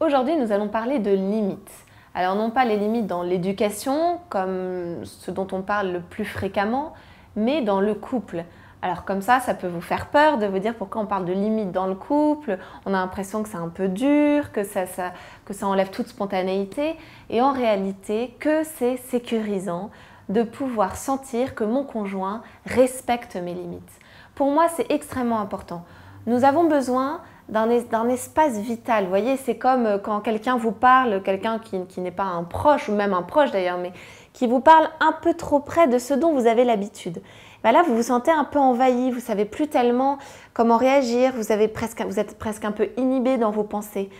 Aujourd'hui, nous allons parler de limites. Alors non pas les limites dans l'éducation, comme ce dont on parle le plus fréquemment, mais dans le couple. Alors comme ça peut vous faire peur de vous dire pourquoi on parle de limites dans le couple, on a l'impression que c'est un peu dur, que ça enlève toute spontanéité, et en réalité que c'est sécurisant de pouvoir sentir que mon conjoint respecte mes limites. Pour moi, c'est extrêmement important. Nous avons besoin d'un espace vital. Vous voyez, c'est comme quand quelqu'un vous parle, quelqu'un qui n'est pas un proche, ou même un proche d'ailleurs, mais qui vous parle un peu trop près de ce dont vous avez l'habitude. Ben là, vous vous sentez un peu envahi, vous ne savez plus tellement comment réagir, vous êtes presque un peu inhibé dans vos pensées.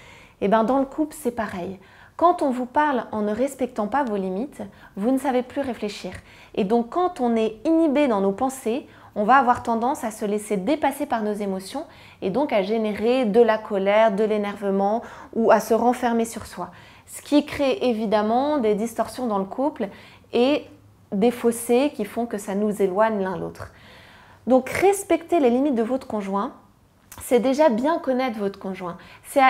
Et bien dans le couple, c'est pareil. Quand on vous parle en ne respectant pas vos limites, vous ne savez plus réfléchir. Et donc quand on est inhibé dans nos pensées, on va avoir tendance à se laisser dépasser par nos émotions et donc à générer de la colère, de l'énervement ou à se renfermer sur soi. Ce qui crée évidemment des distorsions dans le couple et des fossés qui font que ça nous éloigne l'un l'autre. Donc respecter les limites de votre conjoint, c'est déjà bien connaître votre conjoint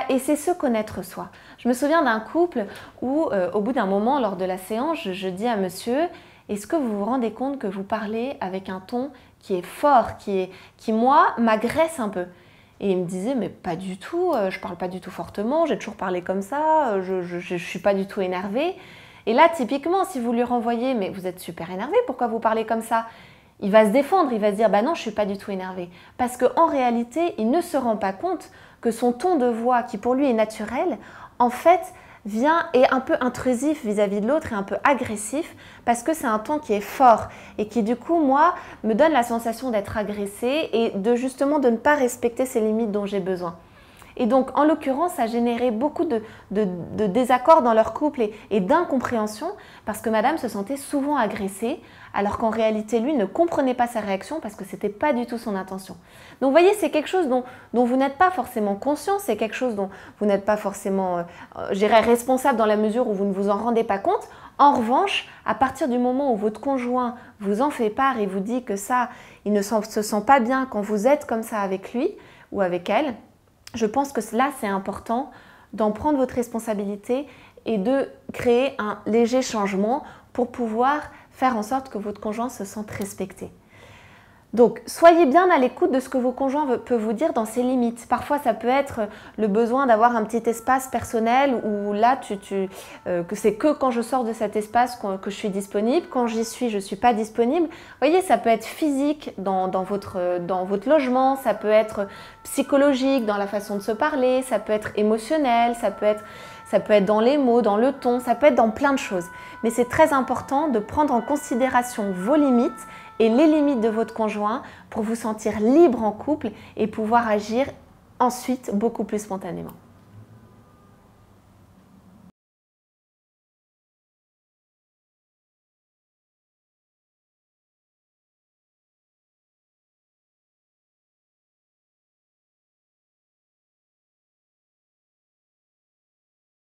et c'est se connaître soi. Je me souviens d'un couple où au bout d'un moment lors de la séance, je dis à monsieur: est-ce que vous vous rendez compte que vous parlez avec un ton qui est fort, qui moi, m'agresse un peu? Et il me disait: mais pas du tout, je parle pas du tout fortement, j'ai toujours parlé comme ça, je suis pas du tout énervée. Et là, typiquement, si vous lui renvoyez: mais vous êtes super énervé, pourquoi vous parlez comme ça? Il va se défendre, il va se dire: bah non, je suis pas du tout énervé. Parce qu'en réalité, il ne se rend pas compte que son ton de voix, qui pour lui est naturel, en fait, est un peu intrusif vis-à-vis de l'autre et un peu agressif parce que c'est un ton qui est fort et qui du coup, moi, me donne la sensation d'être agressée et justement de ne pas respecter ces limites dont j'ai besoin. Et donc, en l'occurrence, ça a généré beaucoup de désaccords dans leur couple et d'incompréhension parce que madame se sentait souvent agressée alors qu'en réalité, lui ne comprenait pas sa réaction parce que ce n'était pas du tout son intention. Donc, vous voyez, c'est quelque chose dont vous n'êtes pas forcément conscient, c'est quelque chose dont vous n'êtes pas forcément, je dirais, responsable dans la mesure où vous ne vous en rendez pas compte. En revanche, à partir du moment où votre conjoint vous en fait part et vous dit que ça, il ne se sent pas bien quand vous êtes comme ça avec lui ou avec elle, je pense que là, c'est important d'en prendre votre responsabilité et de créer un léger changement pour pouvoir faire en sorte que votre conjoint se sente respecté. Donc, soyez bien à l'écoute de ce que vos conjoints peuvent vous dire dans ses limites. Parfois, ça peut être le besoin d'avoir un petit espace personnel où là, que c'est que quand je sors de cet espace que je suis disponible. Quand j'y suis, je ne suis pas disponible. Vous voyez, ça peut être physique dans votre logement, ça peut être psychologique dans la façon de se parler, ça peut être émotionnel, ça peut être dans les mots, dans le ton, ça peut être dans plein de choses. Mais c'est très important de prendre en considération vos limites et les limites de votre conjoint pour vous sentir libre en couple et pouvoir agir ensuite beaucoup plus spontanément.